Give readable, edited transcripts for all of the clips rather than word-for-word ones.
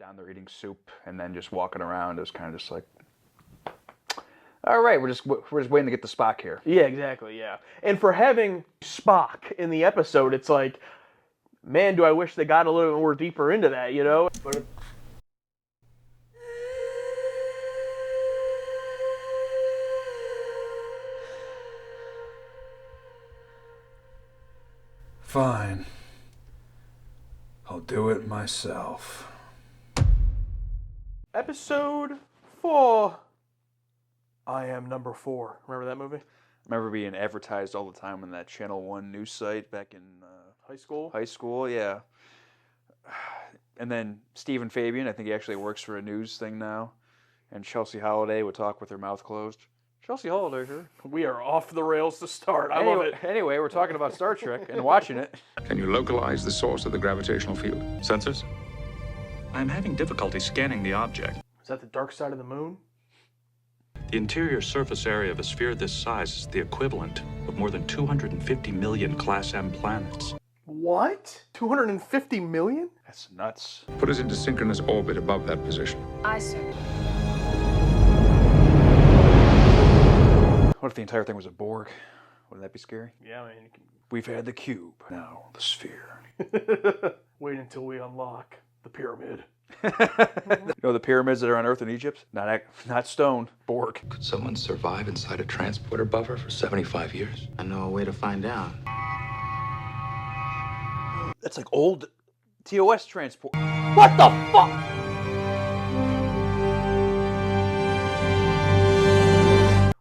down there eating soup and then just walking around. It was kind of just like, all right, we're just waiting to get the Spock here. Yeah, exactly, yeah. And for having Spock in the episode, it's like, man, do I wish they got a little bit more deeper into that, you know? But Fine. I'll do it myself. Episode 4. I Am Number 4. Remember that movie? I remember being advertised all the time on that Channel 1 news site back in High school? high school, yeah. And then Stephen Fabian, I think he actually works for a news thing now. And Chelsea Holiday would talk with her mouth closed. Chelsea Holiday here. We are off the rails to start. I love it. Anyway, we're talking about Star Trek and watching it. Can you localize the source of the gravitational field? Sensors? I'm having difficulty scanning the object. Is that the dark side of the moon? The interior surface area of a sphere this size is the equivalent of more than 250 million Class M planets. What? 250 million? That's nuts. Put us into synchronous orbit above that position. Aye, sir. What if the entire thing was a Borg? Wouldn't that be scary? Yeah, I mean, We've had the cube, now the sphere. wait until we unlock the pyramid. You know the pyramids that are on Earth in Egypt? Not stone, Borg. Could someone survive inside a transporter buffer for 75 years? I know a way to find out. That's like old TOS transport. What the fuck?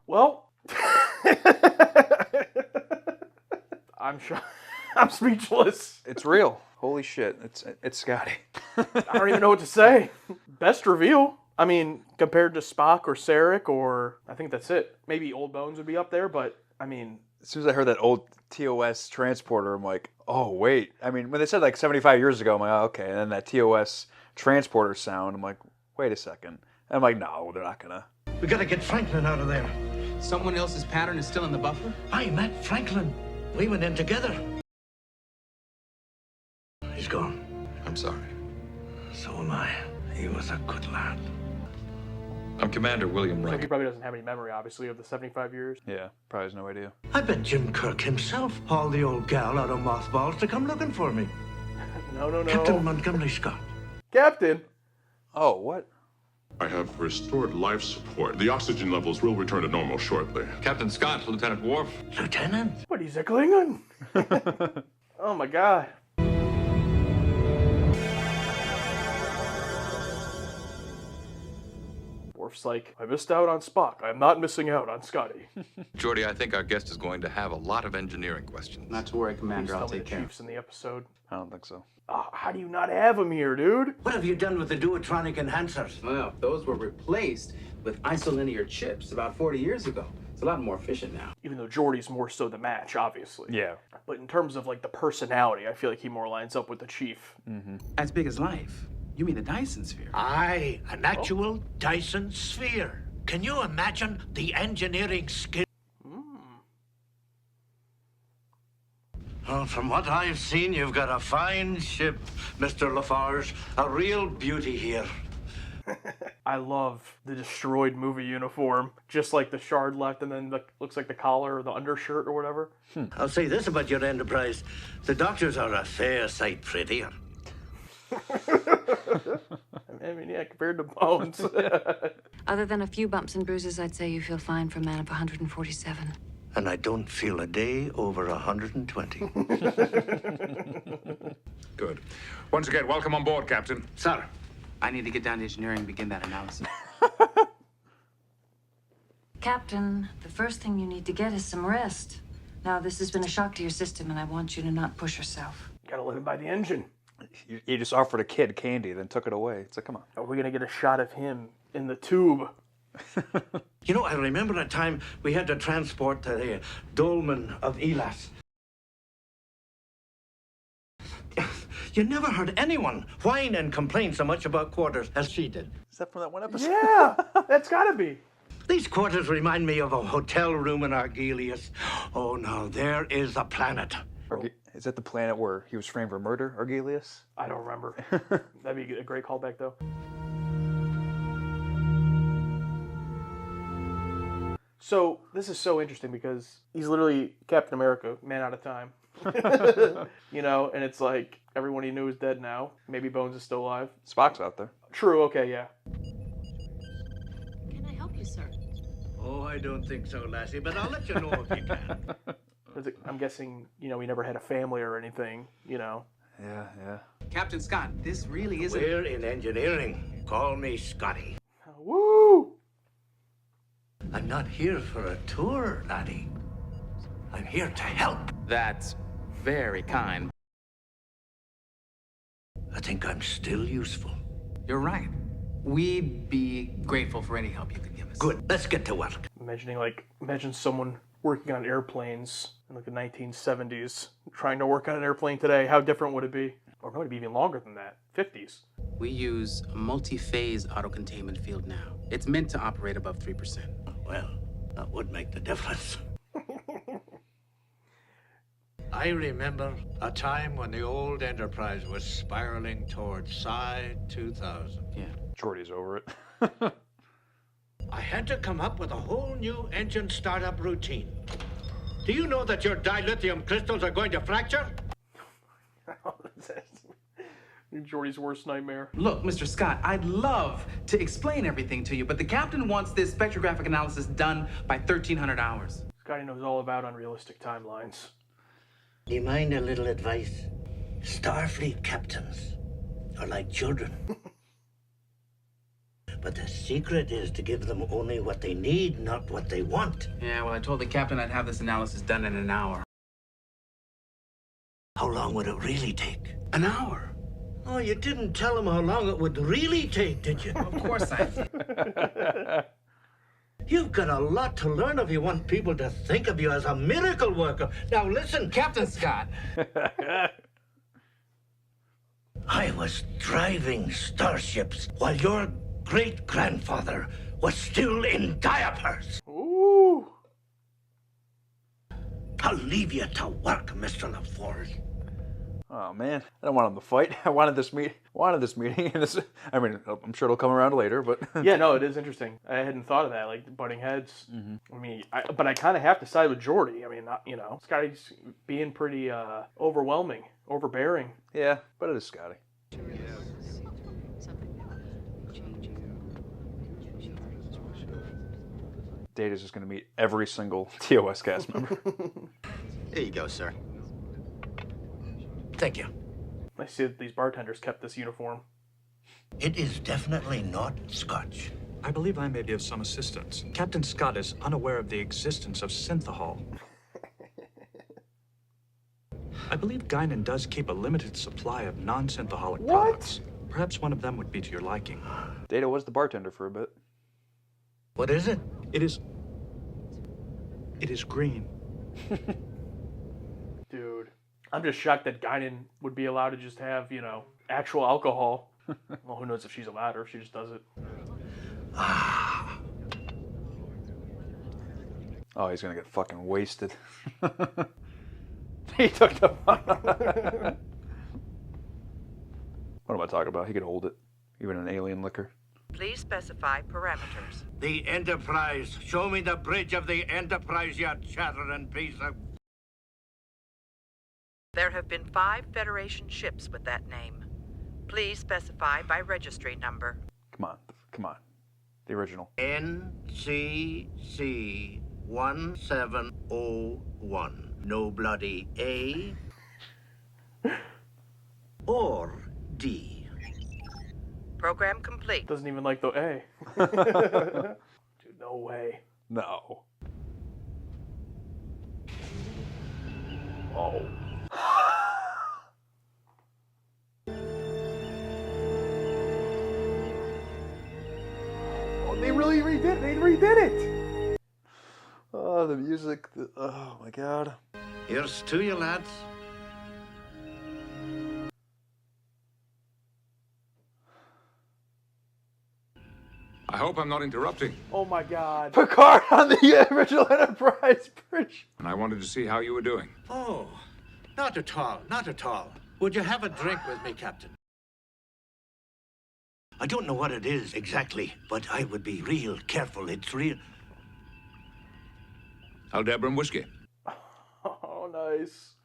Well, I'm speechless. It's real. Holy shit! It's Scotty. I don't even know what to say. Best reveal. I mean, compared to Spock or Sarek, or I think that's it. Maybe Old Bones would be up there, but I mean, As soon as I heard that old TOS transporter, I'm like, oh wait. I mean, when they said like 75 years ago, I'm like, oh, okay. And then that TOS transporter sound, I'm like, wait a second. And I'm like, no, they're not gonna. We gotta get Franklin out of there. Someone else's pattern is still in the buffer? I met Franklin. We went in together. He's gone. I'm sorry. So am I. He was a good lad. I'm Commander William so he Wright. probably doesn't have any memory, obviously, of the 75 years. Yeah, probably has no idea. I bet Jim Kirk himself hauled the old gal out of mothballs to come looking for me. No. Captain Montgomery Scott. Captain. Oh, what? I have restored life support. The oxygen levels will return to normal shortly. Captain Scott, Lieutenant Worf. Lieutenant? But he's a Klingon. Oh my god. Worf's like, I missed out on Spock. I'm not missing out on Scotty. Jordy, I think our guest is going to have a lot of engineering questions. Not to worry, Please Commander. tell I'll me the take care. Chief's in the episode. I don't think so. How do you not have him here, dude? What have you done with the duotronic enhancers? Well, those were replaced with isolinear chips about 40 years ago. It's a lot more efficient now. Even though Geordi's more so the match, obviously. Yeah. But in terms of like the personality, I feel like he more lines up with the Chief. As big as life. You mean the Dyson sphere? Aye, an actual Dyson sphere. Can you imagine the engineering skill? Well, from what I've seen, you've got a fine ship, Mr. Lafarge. A real beauty here. I love the destroyed movie uniform. Just like the shard left and then looks like the collar or the undershirt or whatever. I'll say this about your Enterprise. The doctors are a fair sight prettier. I mean, yeah, compared to Bones. Other than a few bumps and bruises, I'd say you feel fine for a man of 147. And I don't feel a day over 120. Good. Once again, welcome on board, Captain. Sir, I need to get down to engineering and begin that analysis. Captain, the first thing you need to get is some rest. Now, this has been a shock to your system, and I want you to not push yourself. Gotta let him by the engine. You just offered a kid candy, then took it away. It's like, come on. Are we gonna get a shot of him in the tube? You know, I remember a time we had to transport the Dolman of Elas. You never heard anyone whine and complain so much about quarters as she did. Is that from that one episode? Yeah, that's gotta be. These quarters remind me of a hotel room in Argelius. Oh, now there is a planet. Is that the planet where he was framed for murder, Argelius? I don't remember. That'd be a great callback, though. So this is so interesting because he's literally Captain America, man out of time. You know, and it's like everyone he knew is dead now. Maybe Bones is still alive. Spock's out there. True. Okay. Yeah. Can I help you, sir? Oh, I don't think so, lassie, but I'll let you know if you can. I'm guessing, you know, he never had a family or anything, you know. Yeah, yeah. Captain Scott, this really isn't... We're in engineering. Call me Scotty. Woo! I'm not here for a tour, laddie. I'm here to help. That's very kind. I think I'm still useful. You're right. We'd be grateful for any help you could give us. Good. Let's get to work. Imagine someone working on airplanes in like the 1970s, trying to work on an airplane today. How different would it be? Or maybe even longer than that. 50s. We use a multi-phase auto-containment field now. It's meant to operate above 3%. Well, that would make the difference. I remember a time when the old Enterprise was spiraling towards Psi 2000. Yeah. Geordi's over it. I had to come up with a whole new engine startup routine. Do you know that your dilithium crystals are going to fracture? Geordi's worst nightmare. Look, Mr. Scott, I'd love to explain everything to you, but the captain wants this spectrographic analysis done by 1300 hours. Scotty knows all about unrealistic timelines. Do you mind a little advice? Starfleet captains are like children. But the secret is to give them only what they need, not what they want. Yeah, well, I told the captain I'd have this analysis done in an hour. How long would it really take? An hour? Oh, you didn't tell them how long it would really take, did you? Of course I did. You've got a lot to learn if you want people to think of you as a miracle worker. Now listen, Captain Scott. I was driving starships while your great-grandfather was still in diapers. Ooh. I'll leave you to work, Mr. LaForge. Oh man, I don't want him to fight. I wanted this meeting. I mean, I'm sure it'll come around later, but Yeah, no, it is interesting. I hadn't thought of that, like butting heads. I mean, but I kind of have to side with Geordi. I mean, you know, Scotty's being pretty overwhelming, overbearing. yeah, but it is Scotty. Data's just going to meet every single TOS cast member. Here you go, sir. Thank you. I see that these bartenders kept this uniform. It is definitely not Scotch. I believe I may be of some assistance. Captain Scott is unaware of the existence of synthahol. I believe Guinan does keep a limited supply of non-synthaholic products. Perhaps one of them would be to your liking. Data was the bartender for a bit. What is it? It is green. Dude, I'm just shocked that Guinan would be allowed to just have, you know, actual alcohol. Well, who knows if she's allowed or if she just does it. Oh, he's going to get fucking wasted. He took the... What am I talking about? He could hold it. Even an alien liquor. Please specify parameters. The Enterprise. Show me the bridge of the Enterprise, you chattering piece of... There have been 5 Federation ships with that name. Please specify by registry number. Come on. The original. NCC 1701. No bloody A or D. Program complete. Doesn't even like the A. Dude, no way. No. Oh. Oh, they really redid it. They redid it. Oh, the music. Oh, my God. Here's to you, lads. I hope I'm not interrupting. Oh, my God. Picard on the original Enterprise bridge. And I wanted to see how you were doing. Oh, Not at all, not at all. Would you have a drink with me, Captain? I don't know what it is exactly, but I would be real careful. It's real. Aldebaran whiskey. Oh, nice.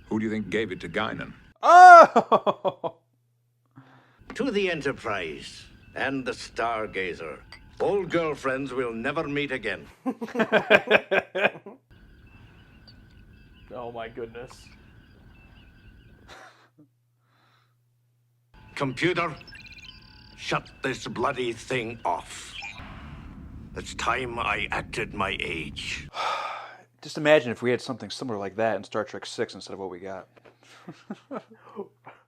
Who do you think gave it to Guinan? Oh! To the Enterprise and the Stargazer. Old girlfriends will never meet again. Oh my goodness. Computer, shut this bloody thing off. It's time I acted my age. Just imagine if we had something similar like that in Star Trek 6 instead of what we got.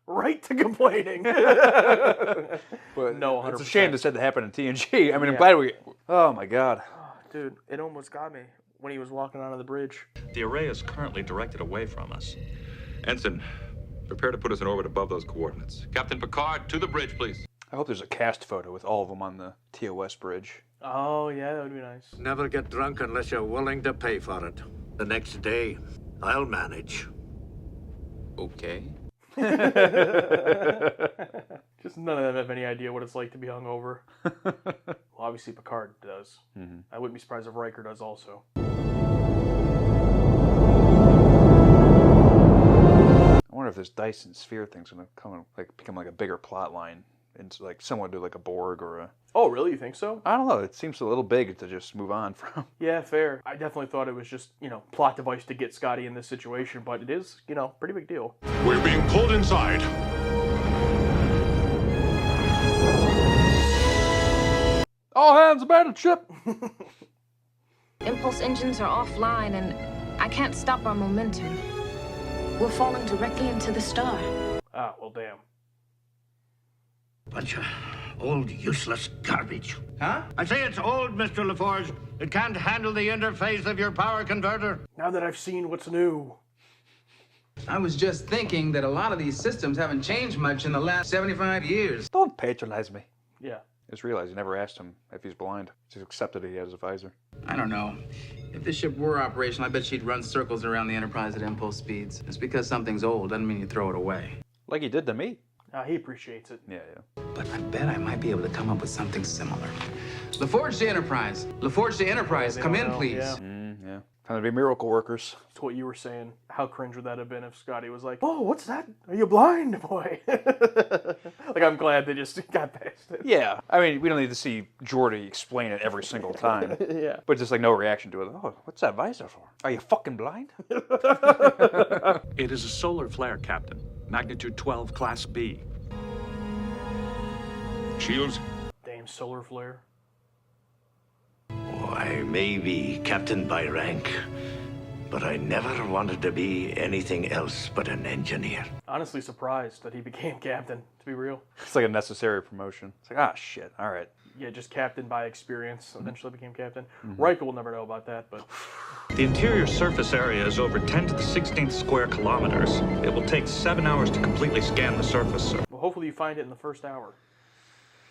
Right to complaining. But no, 100%. It's a shame this had to happen in TNG. I mean, I'm glad we... Oh, my God. Oh, dude, it almost got me when he was walking onto the bridge. The array is currently directed away from us. Ensign, prepare to put us in orbit above those coordinates. Captain Picard, to the bridge, please. I hope there's a cast photo with all of them on the TOS bridge. Oh, yeah, that would be nice. Never get drunk unless you're willing to pay for it. The next day, I'll manage. Okay. Just none of them have any idea what it's like to be hungover. Well, obviously Picard does. Mm-hmm. I wouldn't be surprised if Riker does also. I wonder if this Dyson sphere thing's gonna become like a bigger plot line, and like someone do like a Borg or a. Oh, really? You think so? I don't know. It seems a little big to just move on from. Yeah, fair. I definitely thought it was just, plot device to get Scotty in this situation, but it is, pretty big deal. We're being pulled inside. All hands abandon ship. Impulse engines are offline, and I can't stop our momentum. We're falling directly into the star. Ah, well, damn. Bunch of old, useless garbage. Huh? I say it's old, Mr. LaForge. It can't handle the interface of your power converter. Now that I've seen what's new. I was just thinking that a lot of these systems haven't changed much in the last 75 years. Don't patronize me. Yeah. I just realized you never asked him if he's blind. Just accepted he has a visor. I don't know. If this ship were operational, I bet she'd run circles around the Enterprise at impulse speeds. Just because something's old doesn't mean you throw it away. Like he did to me. He appreciates it. Yeah. But I bet I might be able to come up with something similar. LaForge to Enterprise. LaForge to Enterprise. Come in, please. Yeah. Yeah. Time to be miracle workers. That's what you were saying. How cringe would that have been if Scotty was like, "Oh, what's that? Are you blind, boy?" Like, I'm glad they just got past it. Yeah. I mean, we don't need to see Geordi explain it every single time. Yeah. But just like no reaction to it. Oh, what's that visor for? Are you fucking blind? It is a solar flare, Captain. Magnitude 12, Class B. Shields. Damn solar flare. Oh, I may be captain by rank, but I never wanted to be anything else but an engineer. Honestly surprised that he became captain, to be real. It's like a necessary promotion. It's like, ah, shit. All right. Yeah, just captain by experience. Eventually became captain. Riker will never know about that, but... The interior surface area is over 10 to the 16th square kilometers. It will take 7 hours to completely scan the surface, sir. Well, hopefully you find it in the first hour.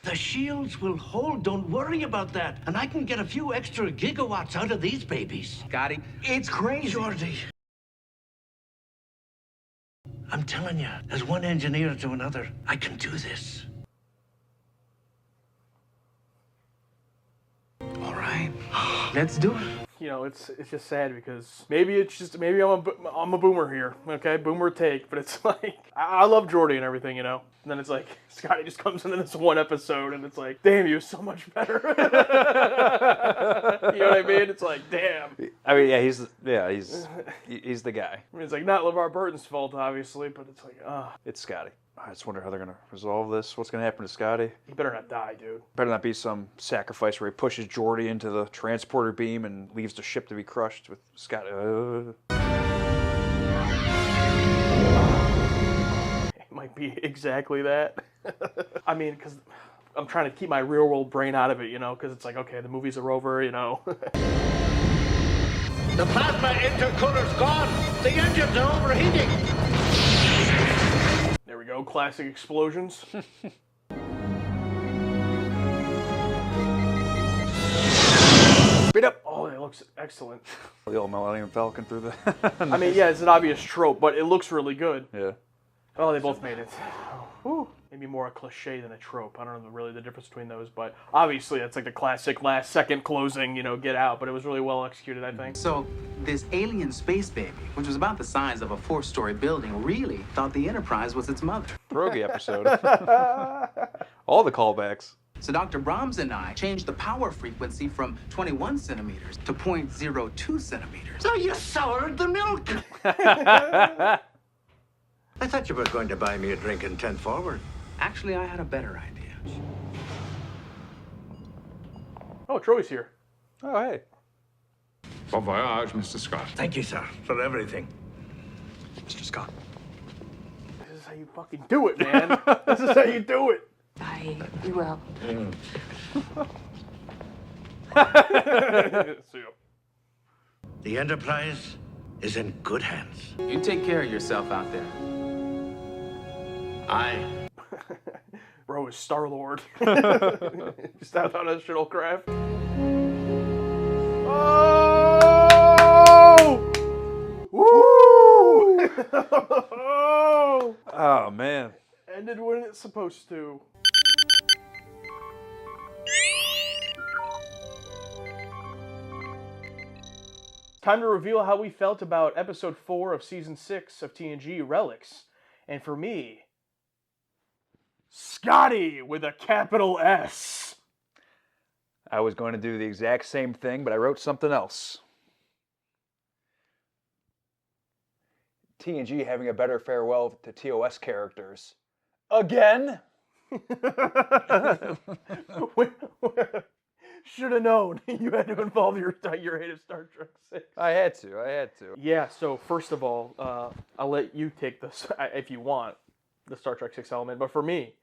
The shields will hold, don't worry about that. And I can get a few extra gigawatts out of these babies. Scotty, it's crazy. Geordi. I'm telling you, as one engineer to another, I can do this. All right, let's do it. It's just sad because maybe I'm a boomer here, okay? Boomer take, but it's like, I love Geordi and everything, And then it's like, Scotty just comes into this one episode and it's like, damn, he was so much better. You know what I mean? It's like, damn. I mean, he's the guy. I mean, it's like not LeVar Burton's fault, obviously, but it's like, It's Scotty. I just wonder how they're going to resolve this. What's going to happen to Scotty? He better not die, dude. Better not be some sacrifice where he pushes Geordi into the transporter beam and leaves the ship to be crushed with Scotty. It might be exactly that. I mean, because I'm trying to keep my real world brain out of it, because it's like, okay, the movies are over, The plasma intercooler's gone. The engines are overheating. There we go, classic explosions. Speed up. Oh, they looks excellent. The old Millennium Falcon through the. I mean, yeah, it's an obvious trope, but it looks really good. Yeah. Oh, they both made it. Whew. Maybe more a cliche than a trope. I don't know really the difference between those, but obviously that's like the classic last second closing, get out, but it was really well executed, I think. So, this alien space baby, which was about the size of a 4-story building, really thought the Enterprise was its mother. Pierogi episode. All the callbacks. So Dr. Brahms and I changed the power frequency from 21 centimeters to 0.02 centimeters. So you soured the milk. I thought you were going to buy me a drink in 10 forward. Actually, I had a better idea. Oh, Troy's here. Oh, hey. Bon voyage, Mr. Scott. Thank you, sir, for everything. Mr. Scott. This is how you fucking do it, man. This is how you do it. I will. See ya. The Enterprise is in good hands. You take care of yourself out there. Bro is Star-Lord. Just out on a shuttlecraft. Oh! Woo! Oh, man. Ended when it's supposed to. Time to reveal how we felt about episode 4 of season 6 of TNG, Relics. And for me, Scotty with a capital S. I was going to do the exact same thing, but I wrote something else. TNG having a better farewell to TOS characters. Again? Should have known. You had to involve your hate of Star Trek 6. I had to. Yeah, so first of all, I'll let you take this if you want, the Star Trek 6 element. But for me,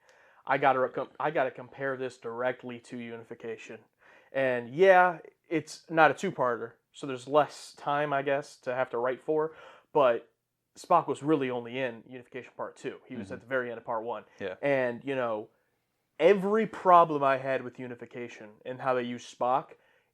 I gotta compare this directly to Unification. And yeah, it's not a two-parter, so there's less time, I guess, to have to write for. But Spock was really only in Unification Part 2. He was at the very end of Part 1. Yeah. And, every problem I had with Unification and how they used Spock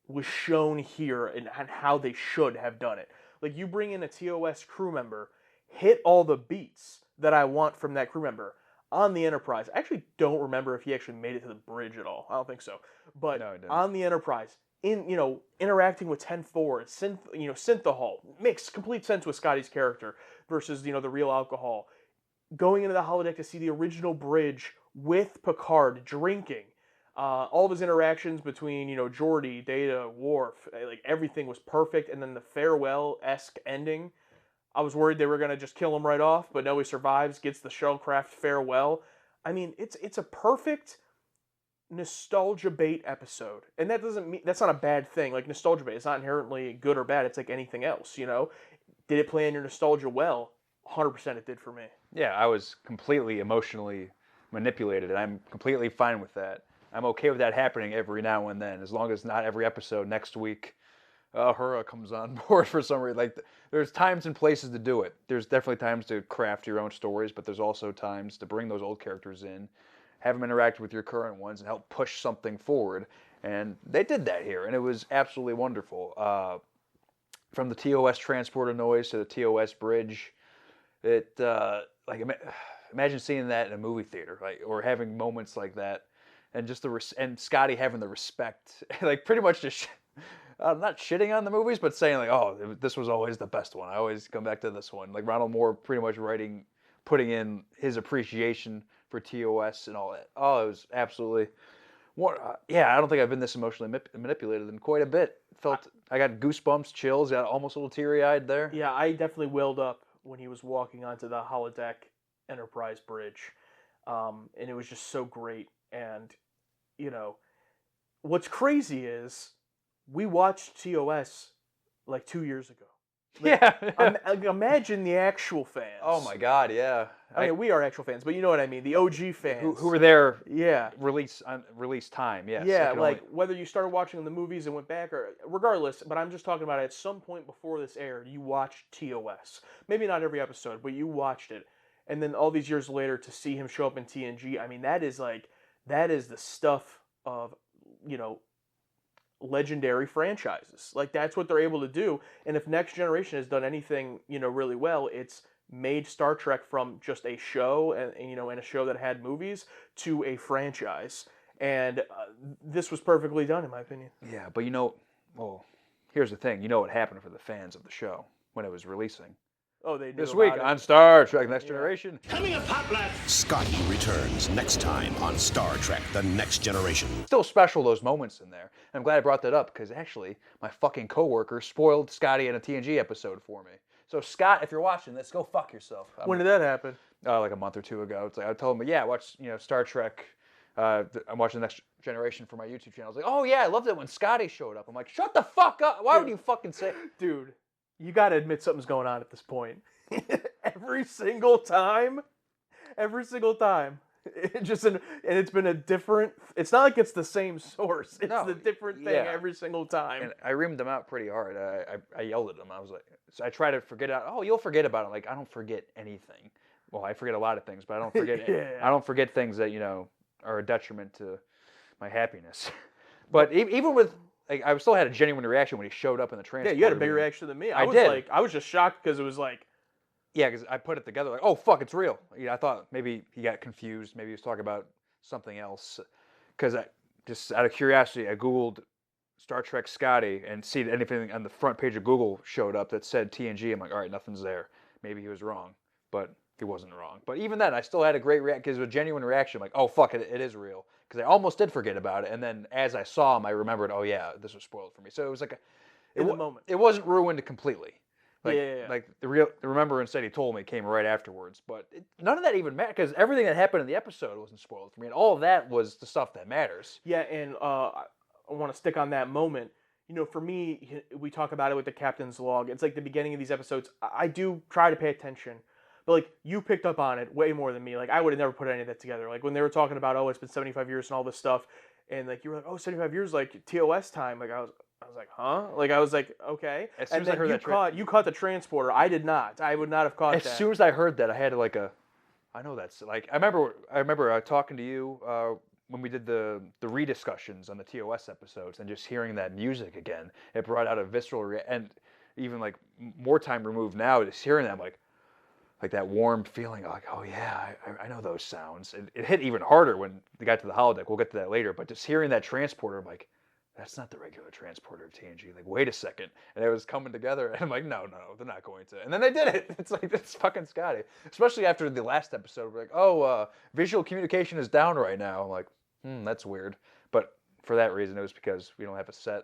was shown here and how they should have done it. Like, you bring in a TOS crew member, hit all the beats that I want from that crew member on the Enterprise. I actually don't remember if he actually made it to the bridge at all. I don't think so. But No, he didn't. on the Enterprise, interacting with 10-4, synthahol, makes complete sense with Scotty's character versus, the real alcohol. Going into the holodeck to see the original bridge with Picard drinking. All of his interactions between, Geordi, Data, Worf, like everything was perfect. And then the farewell-esque ending, I was worried they were going to just kill him right off, but no, he survives, gets the shuttlecraft farewell. I mean, it's a perfect nostalgia bait episode. And that doesn't mean, that's not a bad thing. Like, nostalgia bait, it's not inherently good or bad. It's like anything else, Did it play in your nostalgia well? 100% it did for me. Yeah, I was completely emotionally manipulated, and I'm completely fine with that. I'm okay with that happening every now and then, as long as not every episode next week. Uhura comes on board for some reason. Like, there's times and places to do it. There's definitely times to craft your own stories, but there's also times to bring those old characters in, have them interact with your current ones, and help push something forward. And they did that here, and it was absolutely wonderful. From the TOS transporter noise to the TOS bridge, imagine seeing that in a movie theater, or having moments like that, and just and Scotty having the respect, pretty much just not shitting on the movies, but saying oh, this was always the best one. I always come back to this one. Like Ronald Moore pretty much putting in his appreciation for TOS and all that. Oh, it was absolutely. I don't think I've been this emotionally manipulated in quite a bit. I got goosebumps, chills, got almost a little teary-eyed there. Yeah, I definitely welled up when he was walking onto the holodeck Enterprise bridge, and it was just so great. And what's crazy is we watched TOS like 2 years ago. Imagine the actual fans. Oh my God, yeah. I mean, we are actual fans, but you know what I mean. The OG fans who were there. Yeah. Release time. Yes. Yeah, whether you started watching the movies and went back, or regardless. But I'm just talking about at some point before this aired, you watched TOS. Maybe not every episode, but you watched it. And then all these years later, to see him show up in TNG, I mean, that is the stuff of legendary franchises. Like that's what they're able to do. And if Next Generation has done anything, really well, it's made Star Trek from just a show and a show that had movies to a franchise. And this was perfectly done, in my opinion. Yeah, but well, here's the thing. You know what happened for the fans of the show when it was releasing. Oh, they knew This week about on it. Star Trek Next Generation. Coming up hot, lads. Scotty returns next time on Star Trek The Next Generation. Still special, those moments in there. And I'm glad I brought that up because actually my fucking coworker spoiled Scotty in a TNG episode for me. So Scott, if you're watching this, go fuck yourself. When did that happen? Like a month or two ago. It's like I told him, yeah, watch Star Trek. I'm watching The Next Generation for my YouTube channel. I was like, oh yeah, I loved it when Scotty showed up. I'm like, shut the fuck up. Why would you fucking say? Dude, you got to admit something's going on at this point. Every single time. It's been a different. It's not like it's the same source. It's the different thing every single time. And I reamed them out pretty hard. I yelled at them. I was like, so I try to forget out. Oh, you'll forget about it. Like I don't forget anything. Well, I forget a lot of things, but I don't forget. I don't forget things that are a detriment to my happiness. But even with. Like, I still had a genuine reaction when he showed up in the transporter. Yeah, you had a bigger reaction than me. I was just shocked because it was like. Yeah, because I put it together like, oh fuck, it's real. I thought maybe he got confused. Maybe he was talking about something else. Because I just out of curiosity, I googled Star Trek Scotty and see that anything on the front page of Google showed up that said TNG. I'm like, all right, nothing's there. Maybe he was wrong, but he wasn't wrong. But even then, I still had a great reaction because it was a genuine reaction. Like, oh fuck, it is real. Because I almost did forget about it, and then as I saw him, I remembered. Oh yeah, this was spoiled for me. So it was like in the moment. It wasn't ruined completely. Like, yeah. Like the remembrance that he told me came right afterwards. But none of that even mattered because everything that happened in the episode wasn't spoiled for me, and all of that was the stuff that matters. Yeah, and I want to stick on that moment. For me, we talk about it with the captain's log. It's like the beginning of these episodes. I do try to pay attention. But, like, you picked up on it way more than me. Like, I would have never put any of that together. Like, when they were talking about, oh, it's been 75 years and all this stuff, and, like, you were like, oh, 75 years, like, TOS time. Like, I was like, huh? Like, I was like, okay. As soon and as I heard that you caught the transporter. I did not. I would not have caught that. As soon as I heard that, I had, like, I know that's, like, I remember talking to you when we did the rediscussions on the TOS episodes and just hearing that music again. It brought out a visceral, and even, like, more time removed now, just hearing that, I'm like that warm feeling, like, oh yeah, I know those sounds. It hit even harder when they got to the holodeck. We'll get to that later. But just hearing that transporter, I'm like, that's not the regular transporter of TNG. Like, wait a second. And it was coming together, and I'm like, no, they're not going to. And then they did it. It's like, it's fucking Scotty. Especially after the last episode, we're like, oh, visual communication is down right now. I'm like, that's weird. But for that reason, it was because we don't have a set.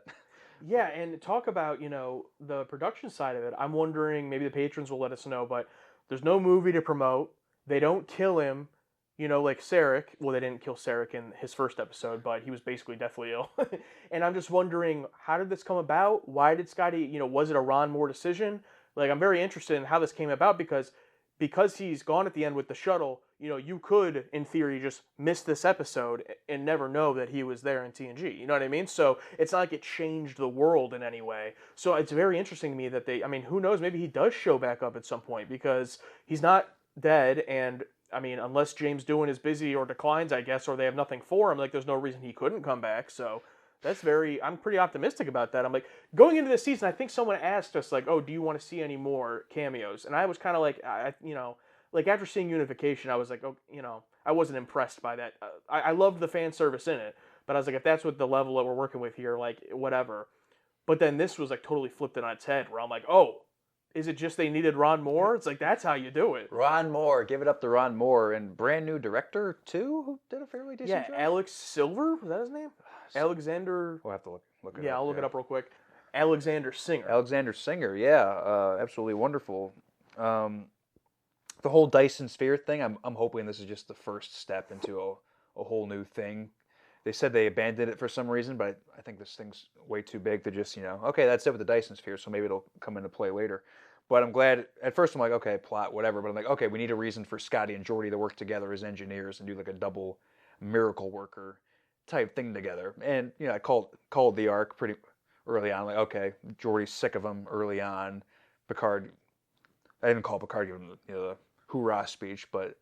Yeah, and talk about, the production side of it. I'm wondering, maybe the patrons will let us know, but there's no movie to promote. They don't kill him, like Sarek. Well, they didn't kill Sarek in his first episode, but he was basically deathly ill. And I'm just wondering, how did this come about? Why did Scotty, was it a Ron Moore decision? Like, I'm very interested in how this came about because he's gone at the end with the shuttle, you could, in theory, just miss this episode and never know that he was there in TNG. You know what I mean? So it's not like it changed the world in any way. So it's very interesting to me that who knows, maybe he does show back up at some point because he's not dead. And, unless James Doohan is busy or declines, I guess, or they have nothing for him, like, there's no reason he couldn't come back. So I'm pretty optimistic about that. I'm like, going into this season, I think someone asked us, like, oh, do you want to see any more cameos? And I was kind of like, like after seeing Unification, I was like, oh, I wasn't impressed by that. I loved the fan service in it, but I was like, if that's what the level that we're working with here, like, whatever. But then this was like totally flipped it on its head, where I'm like, oh, is it just they needed Ron Moore? It's like, that's how you do it. Ron Moore, give it up to Ron Moore, and brand new director too, who did a fairly decent job. Alex Silver, was that his name? Alexander. We'll have to look it up. Yeah, I'll look it up real quick. Alexander Singer. Alexander Singer, yeah, absolutely wonderful. The whole Dyson Sphere thing, I'm hoping this is just the first step into a whole new thing. They said they abandoned it for some reason, but I think this thing's way too big to just, okay, that's it with the Dyson Sphere, so maybe it'll come into play later. But I'm glad, at first I'm like, okay, plot, whatever, but I'm like, okay, we need a reason for Scotty and Geordi to work together as engineers and do like a double miracle worker type thing together. And, I called the arc pretty early on, like, okay, Geordi's sick of him early on. Picard, I didn't call Picard, give him the hoorah speech, and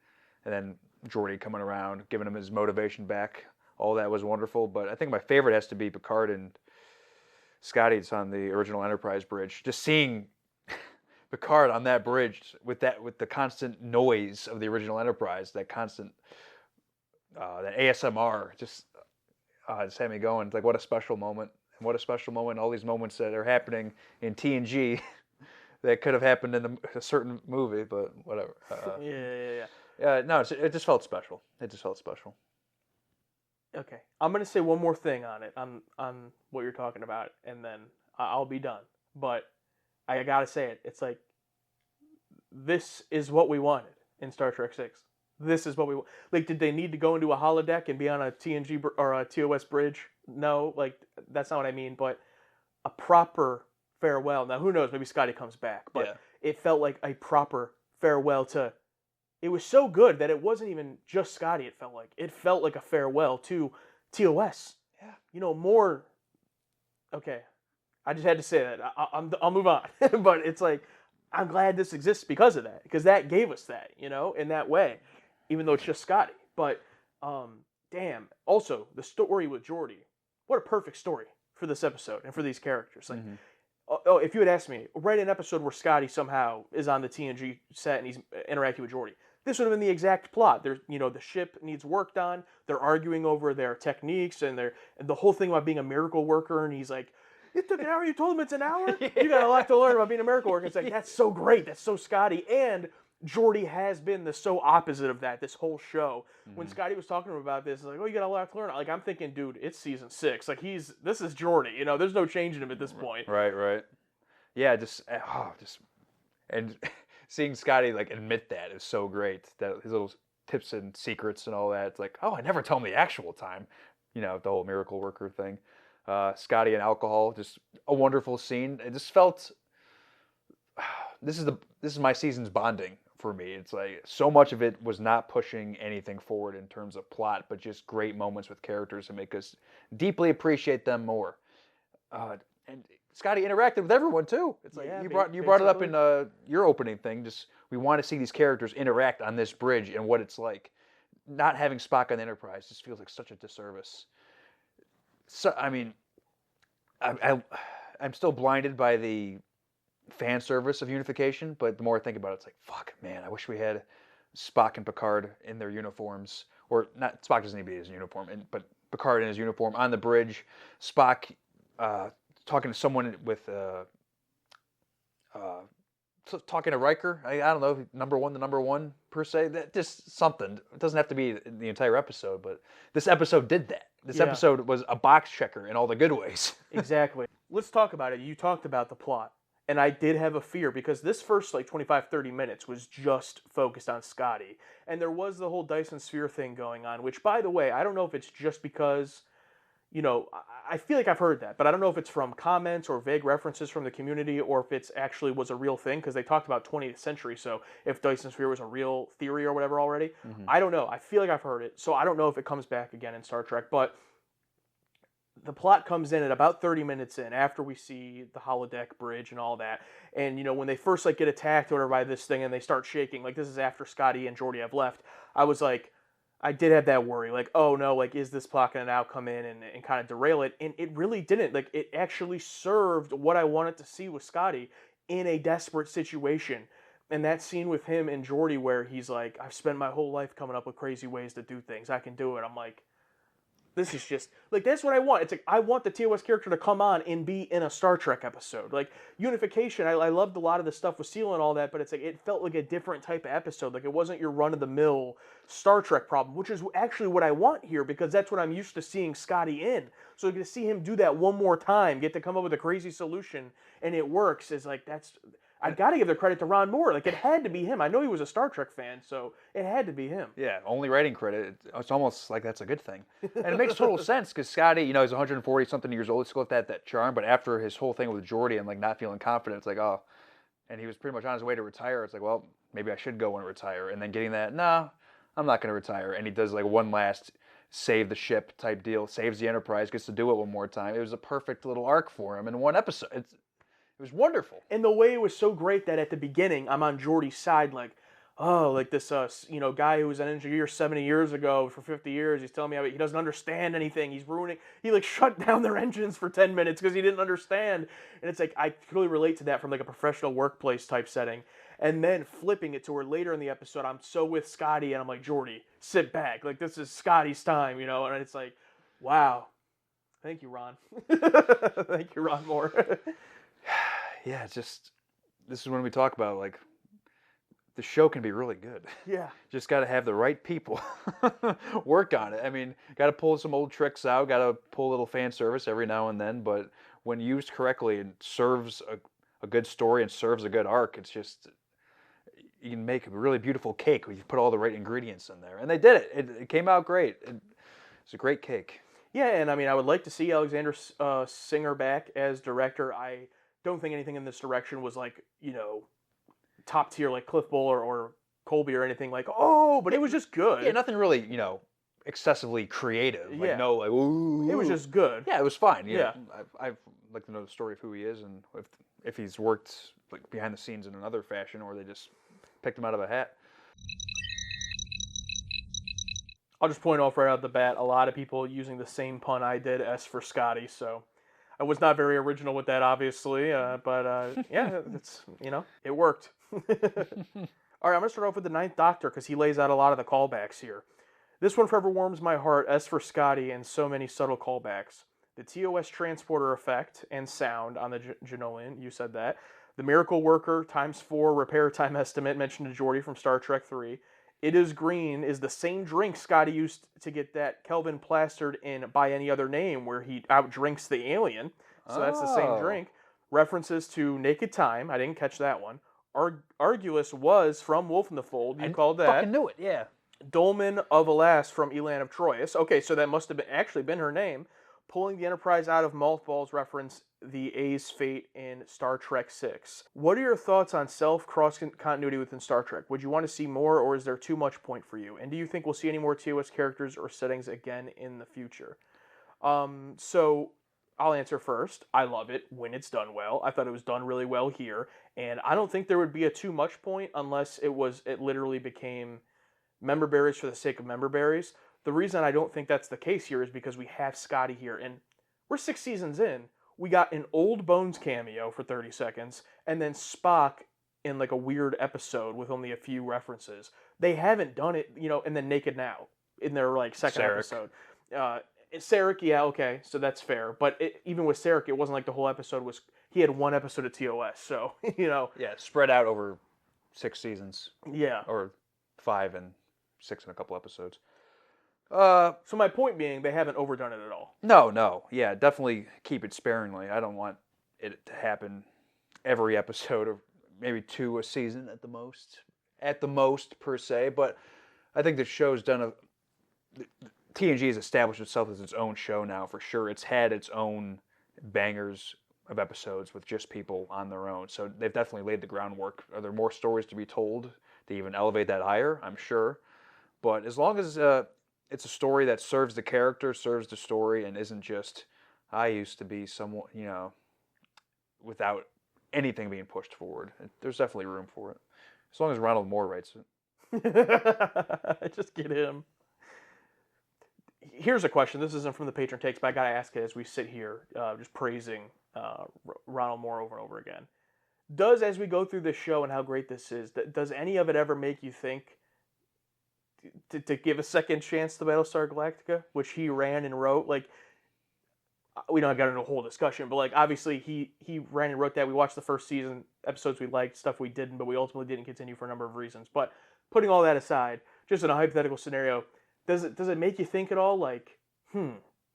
then Geordi coming around, giving him his motivation back. All that was wonderful, but I think my favorite has to be Picard and Scotty's on the original Enterprise bridge, just seeing Picard on that bridge with the constant noise of the original Enterprise, that constant that ASMR, just had me going. It's like, what a special moment, and what a special moment! All these moments that are happening in TNG that could have happened in a certain movie, but whatever. Yeah. No, it just felt special. It just felt special. Okay, I'm gonna say one more thing on it, on what you're talking about, and then I'll be done. But I gotta say it. It's like, this is what we wanted in Star Trek 6. This is what we like. Did they need to go into a holodeck and be on a TNG or a TOS bridge? No, like that's not what I mean. But a proper farewell. Now, who knows? Maybe Scotty comes back, but it felt like a proper farewell to. It was so good that it wasn't even just Scotty. It felt like a farewell to TOS. Yeah. More. Okay, I just had to say that. I'll move on. But it's like, I'm glad this exists because of that, because that gave us that, in that way, even though it's just Scotty. But damn. Also, the story with Geordi. What a perfect story for this episode and for these characters. Like, if you had asked me, write an episode where Scotty somehow is on the TNG set and he's interacting with Geordi, this would have been the exact plot. There's, the ship needs worked on. They're arguing over their techniques and the whole thing about being a miracle worker. And he's like, "It took an hour. You told him it's an hour. You got a lot to learn about being a miracle worker." It's like, that's so great. That's so Scotty. And Geordi has been the so opposite of that this whole show. When Scotty was talking to him about this, it's like, "Oh, you got a lot to learn." Like, I'm thinking, dude, it's season 6. Like, this is Geordi. There's no changing him at this point. Right. Yeah, and seeing Scotty like admit that is so great. That his little tips and secrets and all that. It's like, oh, I never tell him the actual time. The whole miracle worker thing. Scotty and alcohol, just a wonderful scene. It just felt. This is my season's bonding for me. It's like so much of it was not pushing anything forward in terms of plot, but just great moments with characters and make us deeply appreciate them more. And Scotty interacted with everyone too. It's like you brought it up in your opening thing. Just we want to see these characters interact on this bridge and what it's like. Not having Spock on the Enterprise just feels like such a disservice. So I mean, I'm still blinded by the fan service of unification, but the more I think about it, it's like, fuck, man, I wish we had Spock and Picard in their uniforms, or not. Spock doesn't need to be in his uniform, but Picard in his uniform on the bridge. Spock talking to someone with talking to Riker. I don't know, the number one per se. That just something. It doesn't have to be the entire episode, but this episode did that. This episode was a box checker in all the good ways. Exactly. Let's talk about it. You talked about the plot. And I did have a fear because this first 25, 30 minutes was just focused on Scotty. And there was the whole Dyson Sphere thing going on, which, by the way, I don't know if it's just because, I feel like I've heard that, but I don't know if it's from comments or vague references from the community or if it's actually was a real thing, because they talked about 20th century, so if Dyson Sphere was a real theory or whatever already. I don't know. I feel like I've heard it, so I don't know if it comes back again in Star Trek, but the plot comes in at about 30 minutes in, after we see the holodeck bridge and all that. And, when they first get attacked or whatever by this thing and they start shaking, this is after Scotty and Geordi have left, I was like, I did have that worry, oh no, is this plot going to now come in and kind of derail it? And it really didn't. It actually served what I wanted to see with Scotty in a desperate situation. And that scene with him and Geordi where he's like, I've spent my whole life coming up with crazy ways to do things. I can do it. I'm like, this is just, that's what I want. It's I want the TOS character to come on and be in a Star Trek episode. Unification, I loved a lot of the stuff with Seal and all that, but it's it felt like a different type of episode. It wasn't your run-of-the-mill Star Trek problem, which is actually what I want here, because that's what I'm used to seeing Scotty in. So to see him do that one more time, get to come up with a crazy solution, and it works, is that's... I got to give the credit to Ron Moore. It had to be him. I know he was a Star Trek fan, so it had to be him. Yeah, only writing credit. It's almost like that's a good thing. And it makes total sense, because Scotty, he's 140-something years old. He's still got that charm, but after his whole thing with Geordi and not feeling confident, it's oh, and he was pretty much on his way to retire. It's well, maybe I should go and retire. And then getting that, no, I'm not going to retire. And he does one last save the ship type deal, saves the Enterprise, gets to do it one more time. It was a perfect little arc for him in one episode. It was wonderful. And the way it was so great that at the beginning, I'm on Geordi's side, oh, like this, guy who was an engineer 70 years ago for 50 years. He's telling me how he doesn't understand anything. He's ruining. He like shut down their engines for 10 minutes because he didn't understand. And it's like I could really relate to that from like a professional workplace type setting. And then flipping it to where later in the episode, I'm so with Scotty, and I'm like, Jordy, sit back. Like this is Scotty's time, And it's like, wow. Thank you, Ron. Thank you, Ron Moore. Yeah, it's just this is when we talk about like the show can be really good. Yeah. Just got to have the right people work on it. I mean, got to pull some old tricks out, got to pull a little fan service every now and then, but when used correctly and serves a good story and serves a good arc, it's just you can make a really beautiful cake when you put all the right ingredients in there. And they did it. It came out great. It's a great cake. Yeah, and I mean, I would like to see Alexander Singer back as director. I don't think anything in this direction was like, top tier like Cliff Bowler or Colby or anything like, but it was just good. Yeah, nothing really, excessively creative. Like, Yeah. no, like, ooh. It was just good. Yeah, it was fine. Yeah. I'd like to know the story of who he is and if he's worked like behind the scenes in another fashion or they just picked him out of a hat. I'll just point off right out the bat, a lot of people using the same pun I did, S for Scotty, so I was not very original with that, obviously, but yeah, it's, it worked. All right, I'm going to start off with the Ninth Doctor because he lays out a lot of the callbacks here. This one forever warms my heart, S for Scotty, and so many subtle callbacks. The TOS transporter effect and sound on the Genolian, you said that. The Miracle Worker ×4 repair time estimate mentioned to Geordi from Star Trek 3. It is green is the same drink Scotty used to get that Kelvin plastered in By Any Other Name, where he outdrinks the alien. So that's the same drink. References to Naked Time. I didn't catch that one. Arguus was from Wolf in the Fold. You called that. I fucking knew it, yeah. Dolmen of Alas from Elan of Troyes. Okay, so that must have actually been her name. Pulling the Enterprise out of mothballs reference the A's fate in Star Trek VI. What are your thoughts on self-cross-continuity within Star Trek? Would you want to see more, or is there too much point for you? And do you think we'll see any more TOS characters or settings again in the future? So I'll answer first. I love it when it's done well. I thought it was done really well here, and I don't think there would be a too much point unless it literally became member berries for the sake of member berries. The reason I don't think that's the case here is because we have Scotty here, and we're 6 seasons in. We got an Old Bones cameo for 30 seconds, and then Spock in like a weird episode with only a few references. They haven't done it, and then Naked Now in their like second Sarek. episode. Sarek, yeah, okay, so that's fair. But even with Sarek, it wasn't like the whole episode was. He had one episode of TOS, so Yeah, spread out over 6 seasons. Yeah. Or 5 and 6 in a couple episodes. So my point being, they haven't overdone it at all. No. Yeah, definitely keep it sparingly. I don't want it to happen every episode, or maybe 2 a season at the most. At the most, per se. But I think the show's done TNG has established itself as its own show now, for sure. It's had its own bangers of episodes with just people on their own. So they've definitely laid the groundwork. Are there more stories to be told to even elevate that higher? I'm sure. But as long as it's a story that serves the character, serves the story, and isn't just, I used to be someone, without anything being pushed forward. There's definitely room for it. As long as Ronald Moore writes it. Just get him. Here's a question. This isn't from the patron takes, but I got to ask it as we sit here just praising Ronald Moore over and over again. Does, as we go through this show and how great this is, does any of it ever make you think to give a second chance to Battlestar Galactica, which he ran and wrote? Like, we don't get into a whole discussion, but like obviously he ran and wrote that. We watched the first season, episodes we liked, stuff we didn't, but we ultimately didn't continue for a number of reasons. But putting all that aside, just in a hypothetical scenario, does it make you think at all? Like,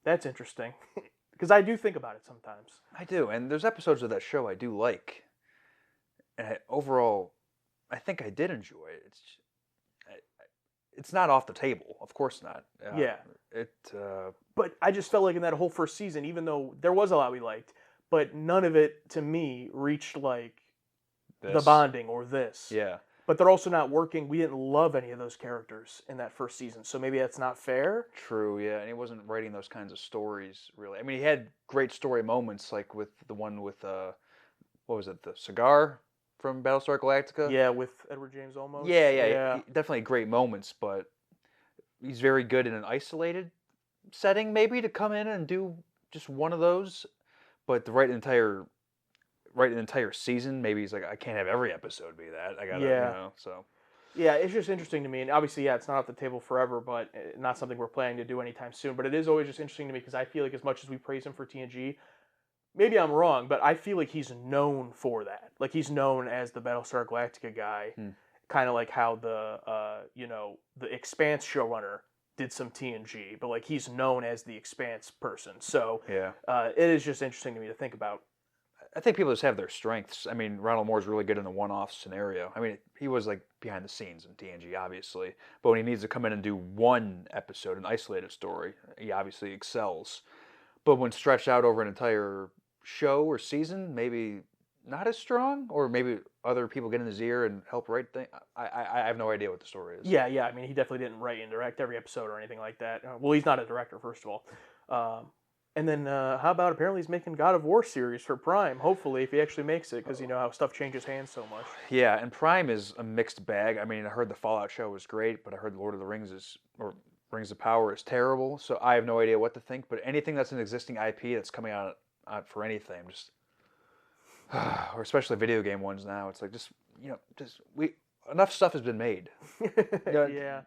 that's interesting, because I do think about it sometimes. I do, and there's episodes of that show I do like, and overall, I think I did enjoy it. It's not off the table, of course not. Yeah. But I just felt like in that whole first season, even though there was a lot we liked, but none of it, to me, reached like the bonding or this. Yeah. But they're also not working. We didn't love any of those characters in that first season, so maybe that's not fair. True, yeah, and he wasn't writing those kinds of stories, really. I mean, he had great story moments, like with the one with, what was it, the cigar from Battlestar Galactica. Yeah, with Edward James Olmos. Yeah. Definitely great moments, but he's very good in an isolated setting, maybe, to come in and do just one of those. But the right entire season, maybe he's like, I can't have every episode be that. I gotta, so. Yeah, it's just interesting to me, and obviously, yeah, it's not off the table forever, but not something we're planning to do anytime soon. But it is always just interesting to me because I feel like as much as we praise him for TNG, maybe I'm wrong, but I feel like he's known for that. Like he's known as the Battlestar Galactica guy, kind of like how the Expanse showrunner did some TNG, but like he's known as the Expanse person. So it is just interesting to me to think about. I think people just have their strengths. I mean, Ronald Moore's really good in a one-off scenario. I mean, he was like behind the scenes in TNG, obviously, but when he needs to come in and do one episode, an isolated story, he obviously excels. But when stretched out over an entire show or season, maybe not as strong, or maybe other people get in his ear and help write things. I have no idea what the story is. Yeah. I mean, he definitely didn't write and direct every episode or anything like that. Well, he's not a director, first of all. And then how about apparently he's making God of War series for Prime, hopefully, if he actually makes it, because you know how stuff changes hands so much. Yeah, and Prime is a mixed bag. I mean, I heard the Fallout show was great, but I heard Lord of the Rings Rings of Power is terrible, so I have no idea what to think, but anything that's an existing IP that's coming out for anything, just or especially video game ones now, it's like enough stuff has been made. Yeah.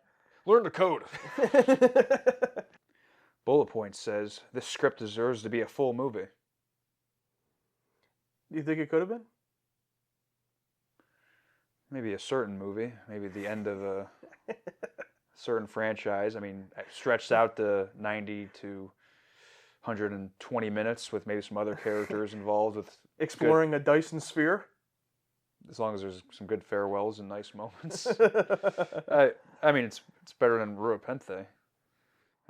Learn the code. Bullet Point says, this script deserves to be a full movie. Do you think it could have been? Maybe a certain movie. Maybe the end of a certain franchise. I mean, stretched out to 90 to 120 minutes with maybe some other characters involved with exploring a Dyson sphere. As long as there's some good farewells and nice moments. I mean, it's better than Rua Penthe.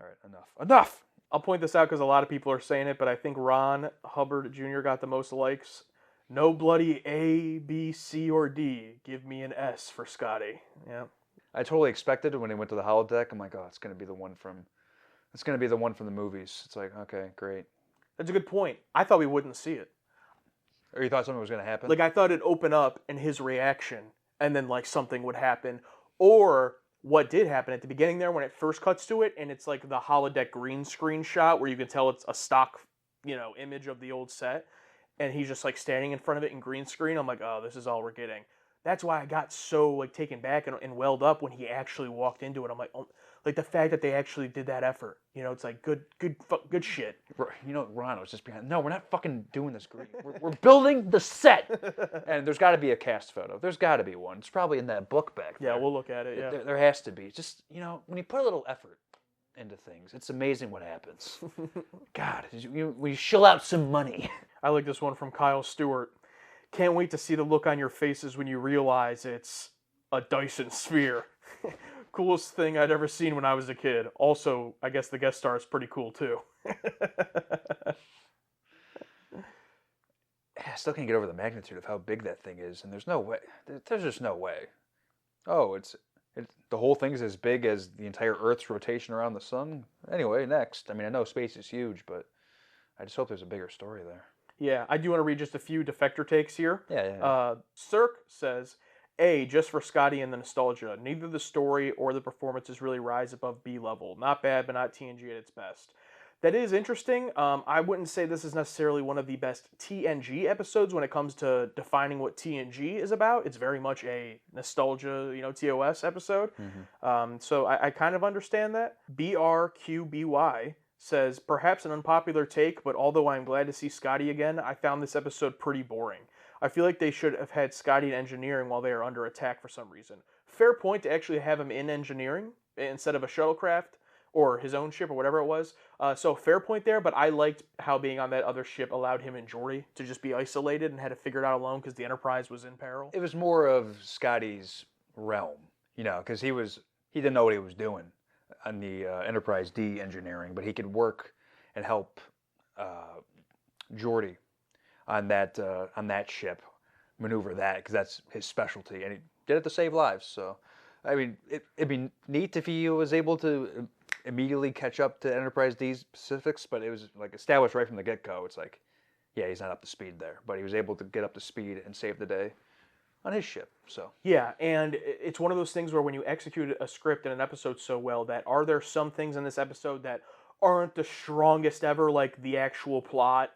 All right, enough. I'll point this out because a lot of people are saying it, but I think Ron Hubbard Jr. got the most likes. No bloody A, B, C, or D. Give me an S for Scotty. Yeah. I totally expected it when he went to the holodeck. I'm like, oh, it's gonna be the one from the movies. It's like, okay, great. That's a good point. I thought we wouldn't see it. Or you thought something was gonna happen? Like I thought it'd open up and his reaction, and then like something would happen, or what did happen at the beginning there when it first cuts to it, and it's like the holodeck green screen shot where you can tell it's a stock, image of the old set, and he's just like standing in front of it in green screen. I'm like, oh, this is all we're getting. That's why I got so like taken back and welled up when he actually walked into it. I'm like, oh, like the fact that they actually did that effort. It's like good shit. Ron was just behind. No, we're not fucking doing this green. We're building the set, and there's got to be a cast photo. There's got to be one. It's probably in that book back there. Yeah, we'll look at it. Yeah, there has to be. Just when you put a little effort into things, it's amazing what happens. God, we shill out some money. I like this one from Kyle Stewart. Can't wait to see the look on your faces when you realize it's a Dyson sphere. Coolest thing I'd ever seen when I was a kid. Also, I guess the guest star is pretty cool too. I still can't get over the magnitude of how big that thing is, and there's no way. There's just no way. Oh, it's the whole thing's as big as the entire Earth's rotation around the sun. Anyway, next. I mean, I know space is huge, but I just hope there's a bigger story there. Yeah, I do want to read just a few defector takes here. Yeah. Cirque says, A, just for Scotty and the nostalgia. Neither the story or the performances really rise above B level. Not bad, but not TNG at its best. That is interesting. I wouldn't say this is necessarily one of the best TNG episodes when it comes to defining what TNG is about. It's very much a nostalgia, TOS episode. Mm-hmm. So I kind of understand that. BRQBY says, perhaps an unpopular take, but although I'm glad to see Scotty again, I found this episode pretty boring. I feel like they should have had Scotty in engineering while they are under attack for some reason. Fair point to actually have him in engineering instead of a shuttlecraft or his own ship or whatever it was. So fair point there, but I liked how being on that other ship allowed him and Geordi to just be isolated and had to figure it out alone because the Enterprise was in peril. It was more of Scotty's realm, because he didn't know what he was doing on the Enterprise D engineering, but he could work and help Geordi on that ship maneuver that, because that's his specialty, and he did it to save lives. So, I mean, it'd be neat if he was able to immediately catch up to Enterprise D's specifics, but it was like established right from the get-go. It's like, yeah, he's not up to speed there, but he was able to get up to speed and save the day. on his ship. So yeah, and it's one of those things where when you execute a script in an episode so well, that are there some things in this episode that aren't the strongest ever, like the actual plot?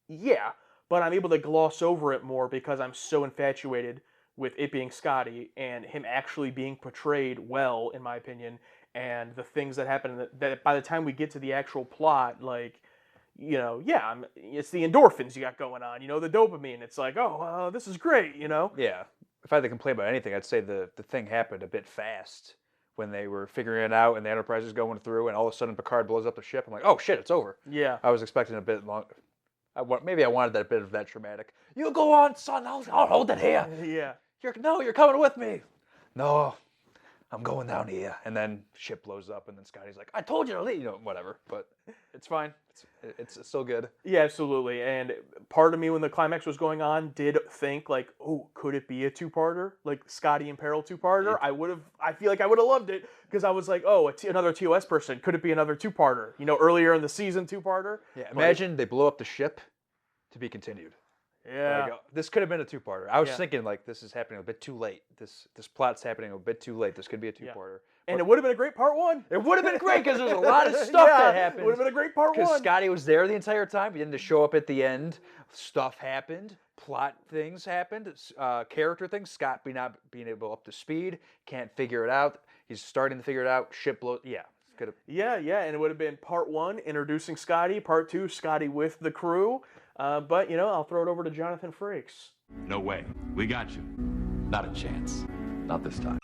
Yeah, but I'm able to gloss over it more because I'm so infatuated with it being Scotty and him actually being portrayed well, in my opinion, and the things that happen that by the time we get to the actual plot, like, you know, yeah, it's the endorphins you got going on, you know, the dopamine. It's like, oh, this is great, you know? yeah, if I had to complain about anything, I'd say the thing happened a bit fast when they were figuring it out and the Enterprise is going through, and all of a sudden Picard blows up the ship. I'm like, oh shit, it's over. Yeah. I was expecting a bit long. Maybe I wanted that bit of that dramatic. You go on, son. I'll hold it here. Yeah. You're coming with me. No, I'm going down here. And then ship blows up, and then Scotty's like, I told you to leave. You know, whatever. But it's fine. It's still good. Yeah, absolutely. And part of me, when the climax was going on, did think like, oh, could it be a two-parter, like Scotty in Peril two-parter? I feel like I would have loved it because I was like, oh, another TOS person. Could it be another two-parter? You know, earlier in the season two-parter. Yeah. Imagine they blow up the ship to be continued. Yeah. This could have been a two-parter. I was thinking like this is happening a bit too late. This plot's happening a bit too late. This could be a two-parter. And it would have been a great part one. It would have been great because there's a lot of stuff that happened. It would have been a great part one. Because Scotty was there the entire time. He didn't just show up at the end. Stuff happened. Plot things happened. Character things. Scott not being able up to speed. Can't figure it out. He's starting to figure it out. Ship blows. Yeah. Yeah, and it would have been part one, introducing Scotty. Part two, Scotty with the crew. But, you know, I'll throw it over to Jonathan Frakes. No way. We got you. Not a chance. Not this time.